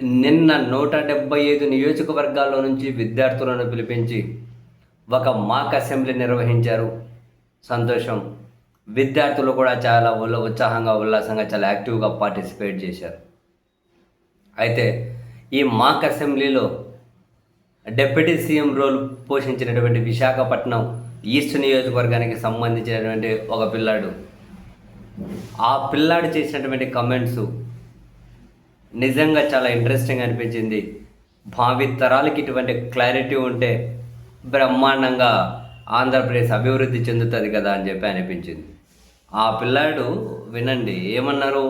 నిన్న 175 నియోజకవర్గాల్లో నుంచి విద్యార్థులను పిలిపించి ఒక మాక్ అసెంబ్లీ నిర్వహించారు. సంతోషం. విద్యార్థులు కూడా చాలా ఉత్సాహంగా, ఉల్లాసంగా, చాలా యాక్టివ్గా పార్టిసిపేట్ చేశారు. అయితే ఈ మాక్ అసెంబ్లీలో డిప్యూటీ సీఎం రోల్ పోషించినటువంటి విశాఖపట్నం ఈస్ట్ నియోజకవర్గానికి సంబంధించినటువంటి ఒక పిల్లాడు, ఆ పిల్లాడు చేసినటువంటి కమెంట్స్ నిజంగా చాలా ఇంట్రెస్టింగ్ అనిపించింది. భావి తరాలకి ఇటువంటి క్లారిటీ ఉంటే బ్రహ్మాండంగా ఆంధ్రప్రదేశ్ అభివృద్ధి చెందుతుంది కదా అని చెప్పి అనిపించింది. ఆ పిల్లాడు వినండి ఏమన్నారు.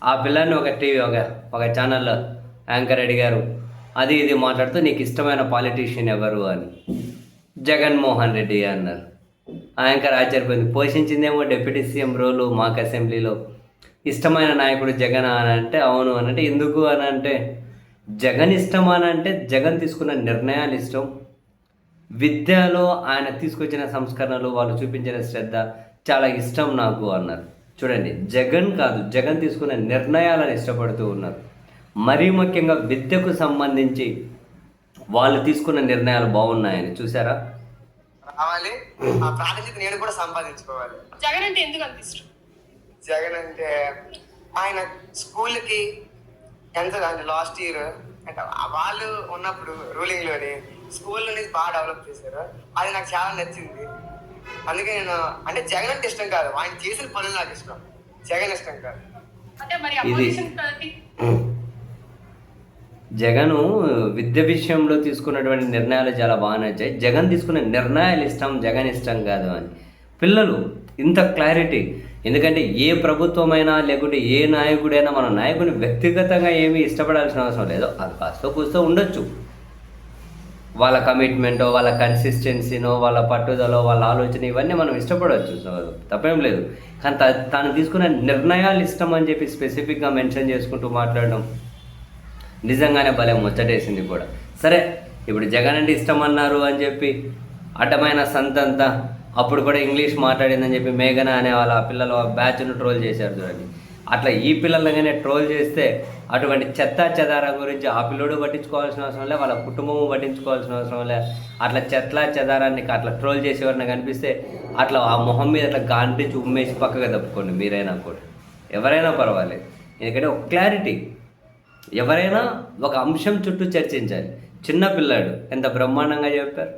ఆ పిల్లాడిని ఒక ఛానల్ యాంకర్ అడిగారు, అది ఇది మాట్లాడుతూ నీకు ఇష్టమైన పాలిటీషియన్ ఎవరు అని. జగన్మోహన్ రెడ్డి అన్నారు. యాంకర్ ఆశ్చర్యపోయింది. పోషించిందేమో డిప్యూటీ సీఎం రోలు మాక్ అసెంబ్లీలో. ఇష్టమైన నాయకుడు జగన్ అని అంటే అవును అని అంటే ఎందుకు అని అంటే జగన్ ఇష్టం అని అంటే జగన్ తీసుకున్న నిర్ణయాలు ఇష్టం, విద్యలో ఆయన తీసుకొచ్చిన సంస్కరణలు, వాళ్ళు చూపించిన శ్రద్ధ చాలా ఇష్టం నాకు అన్నారు. చూడండి, జగన్ కాదు, జగన్ తీసుకున్న నిర్ణయాలను ఇష్టపడుతూ ఉన్నారు. మరీ ముఖ్యంగా విద్యకు సంబంధించి వాళ్ళు తీసుకున్న నిర్ణయాలు బాగున్నాయని చూసారా. రావాలి, ఆ ప్రాతినిధ్యం నేను కూడా సంపాదించుకోవాలి. జగన్ అంటే ఎందుకు అంత ఇష్టం? జగన్ అంటే ఆయన స్కూల్కి ఎంత లాస్ట్ ఇయర్ అంటే వాళ్ళు ఉన్నప్పుడు రూలింగ్లోని స్కూల్ అనేది బాగా డెవలప్ చేశారు. అది నాకు చాలా నచ్చింది. అందుకే నేను అంటే జగన్ అంటే ఇష్టం కాదు, ఆయన చేసిన పనులు నాకు ఇష్టం, జగన్ ఇష్టం కాదు. అంటే మరి అపోజిషన్ పార్టీ జగను విద్య విషయంలో తీసుకున్నటువంటి నిర్ణయాలు చాలా బాగా నచ్చాయి. జగన్ తీసుకున్న నిర్ణయాలు ఇష్టం, జగన్ ఇష్టం కాదు అని పిల్లలు ఇంత క్లారిటీ. ఎందుకంటే ఏ ప్రభుత్వమైనా లేకుంటే ఏ నాయకుడైనా మన నాయకుని వ్యక్తిగతంగా ఏమీ ఇష్టపడాల్సిన అవసరం లేదు. అది కాస్త కూస్తూ ఉండొచ్చు, వాళ్ళ కమిట్మెంటో, వాళ్ళ కన్సిస్టెన్సీనో, వాళ్ళ పట్టుదలో, వాళ్ళ ఆలోచన ఇవన్నీ మనం ఇష్టపడవచ్చు, తప్పేం లేదు. కానీ తాను తీసుకున్న నిర్ణయాలు ఇష్టం అని చెప్పి స్పెసిఫిక్గా మెన్షన్ చేసుకుంటూ మాట్లాడడం నిజంగానే భలే ముచ్చటేసింది కూడా. సరే, ఇప్పుడు జగన్ అంటే ఇష్టం అన్నారు అని చెప్పి అడ్డమైన సంతంతా అప్పుడు కూడా ఇంగ్లీష్ మాట్లాడిందని చెప్పి మేఘన అనే వాళ్ళ పిల్లలు బ్యాచ్ను ట్రోల్ చేశారు చూడండి. అట్లా ఈ పిల్లలగానే ట్రోల్ చేస్తే అటువంటి చెత్త చెదారం గురించి ఆ పిల్లడు పట్టించుకోవాల్సిన అవసరం లే, వాళ్ళ కుటుంబము పట్టించుకోవాల్సిన అవసరం లే. అట్లా చెత్త చెదారాన్ని అట్లా ట్రోల్ చేసేవారిని కనిపిస్తే అట్లా ఆ మొహం మీద అట్లా గాంటించి ఉమ్మేసి పక్కగా తప్పుకోండి మీరైనా కూడా, ఎవరైనా పర్వాలేదు. ఎందుకంటే ఒక క్లారిటీ, ఎవరైనా ఒక అంశం చుట్టూ చర్చించాలి. చిన్న పిల్లాడు ఎంత బ్రహ్మాండంగా చెప్పారు.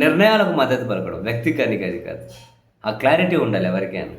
నిర్ణయాలకు మద్దతు పలకడం వ్యక్తికానికి అది కాదు, ఆ క్లారిటీ ఉండాలి ఎవరికైనా.